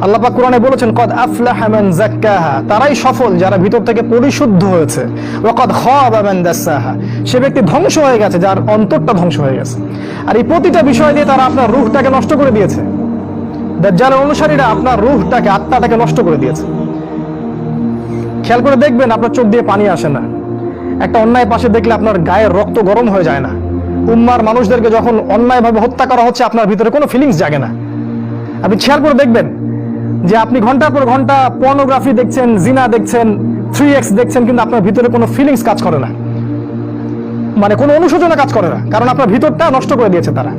আল্লাহ পাক কোরআনে বলেছেন কদ আফলাহা মান যাক্কাহা, তারাই সফল যারা ভিতর থেকে পরিশুদ্ধ হয়েছে। ওয়া কদ খাবা মান দাসাহা, সে ব্যক্তি ধ্বংস হয়ে গেছে যার অন্তরটা ধ্বংস হয়ে গেছে। আর এই প্রতিটা বিষয় দিয়ে তারা আপনার রূহটাকে নষ্ট করে দিয়েছে। দাজ্জালের অনুসারীরা আপনার রূহটাকে, আত্মাটাকে নষ্ট করে দিয়েছে। খেয়াল করে দেখবেন আপনার চোখ দিয়ে পানি আসে না, একটা অন্যায় পাশে দেখলে আপনার গায়ের রক্ত গরম হয়ে যায় না, উম্মার মানুষদেরকে যখন অন্যায়ভাবে হত্যা করা হচ্ছে আপনার ভিতরে কোনো ফিলিংস জাগে না। আপনি খেয়াল করে দেখবেন যে আপনি ঘন্টার পর ঘন্টা পর্নোগ্রাফি দেখছেন, জিনা দেখছেন, 3x দেখছেন, কিন্তু আপনার ভিতরে কোনো ফিলিংস কাজ করে না, মানে কোনো অনুশোচনা কাজ করে না, কারণ আপনার ভিতরটা নষ্ট করে দিয়েছে তারা।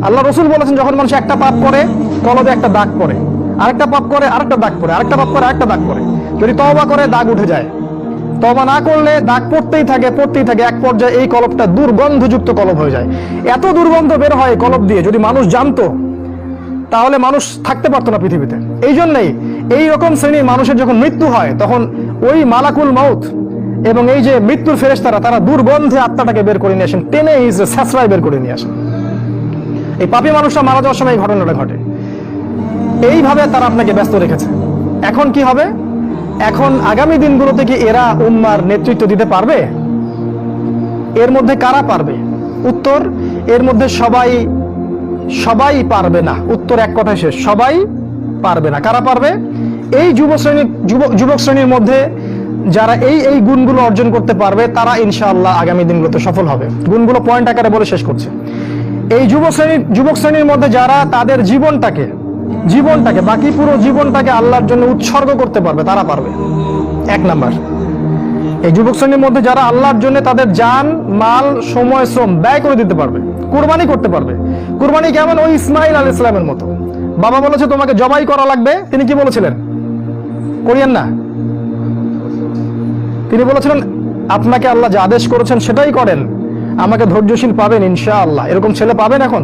আল্লাহ রসুল বলেছেন যখন মানুষ একটা পাপ করে কলবে একটা দাগ পড়ে, আরেকটা পাপ করে আরেকটা দাগ পড়ে, আরেকটা পাপ করে আরেকটা দাগ পড়ে। যদি তওবা করে দাগ উঠে যায়, তওবা না করলে দাগ পড়তেই থাকে পড়তেই থাকে, এক পর্যায়ে এই কলবটা দুর্গন্ধযুক্ত কলব হয়ে যায়। এত দুর্গন্ধ বের হয় কলব দিয়ে, যদি মানুষ জানতো তাহলে মানুষ থাকতে পারতো না পৃথিবীতে। এই জন্যই এই রকম শ্রেণীর মানুষের যখন মৃত্যু হয় তখন ওই মালাকুল মাউত এবং এই যে মৃত্যুর ফেরেশতারা তারা দুর্গন্ধে আত্মাটাকে বের করে নিয়ে আসেন, টেনে স্যাঁচড়ায় বের করে নিয়ে আসেন। এই পাপী মানুষটা মারা যাওয়ার সময় এই ঘটনাটা ঘটে। এইভাবে তারা আপনাকে ব্যস্ত রেখেছে। এখন কি হবে? এখন আগামী দিনগুলোতে কি এরা উম্মার নেতৃত্ব দিতে পারবে? এর মধ্যে কারা পারবে? উত্তর, এর মধ্যে সবাই পারবে না। উত্তর এক কথায় শেষ, সবাই পারবে না। কারা পারবে? এই যুবক শ্রেণীর মধ্যে যারা এই গুণগুলো অর্জন করতে পারবে তারা ইনশাআল্লাহ আগামী দিনগুলোতে সফল হবে। গুণগুলো পয়েন্ট আকারে বলে শেষ করছে। এই যুবক শ্রেণীর মধ্যে যারা তাদের জীবনটাকে বাকি পুরো জীবনটাকে আল্লাহর জন্য উৎসর্গ করতে পারবে তারা পারবে। এক নাম্বার, এই যুবক শ্রেণীর মধ্যে যারা আল্লাহর জন্য তাদের জান, মাল, সময়, শ্রম ব্যয় করে দিতে পারবে, কুরবানি করতে পারবে। কুরবানি কেমন? ওই ইসমাইল আলাইহিস সালামের মতো। বাবা বলেছে তোমাকে জবাই করা লাগবে, তিনি কি বলেছিলেন? করিয়েন না। তিনি বলেছিলেন আপনাকে আল্লাহ যে আদেশ করেছেন সেটাই করেন, আমাকে ধৈর্যশীল পাবেন ইনশাআল্লাহ। এরকম ছেলে পাবেন এখন?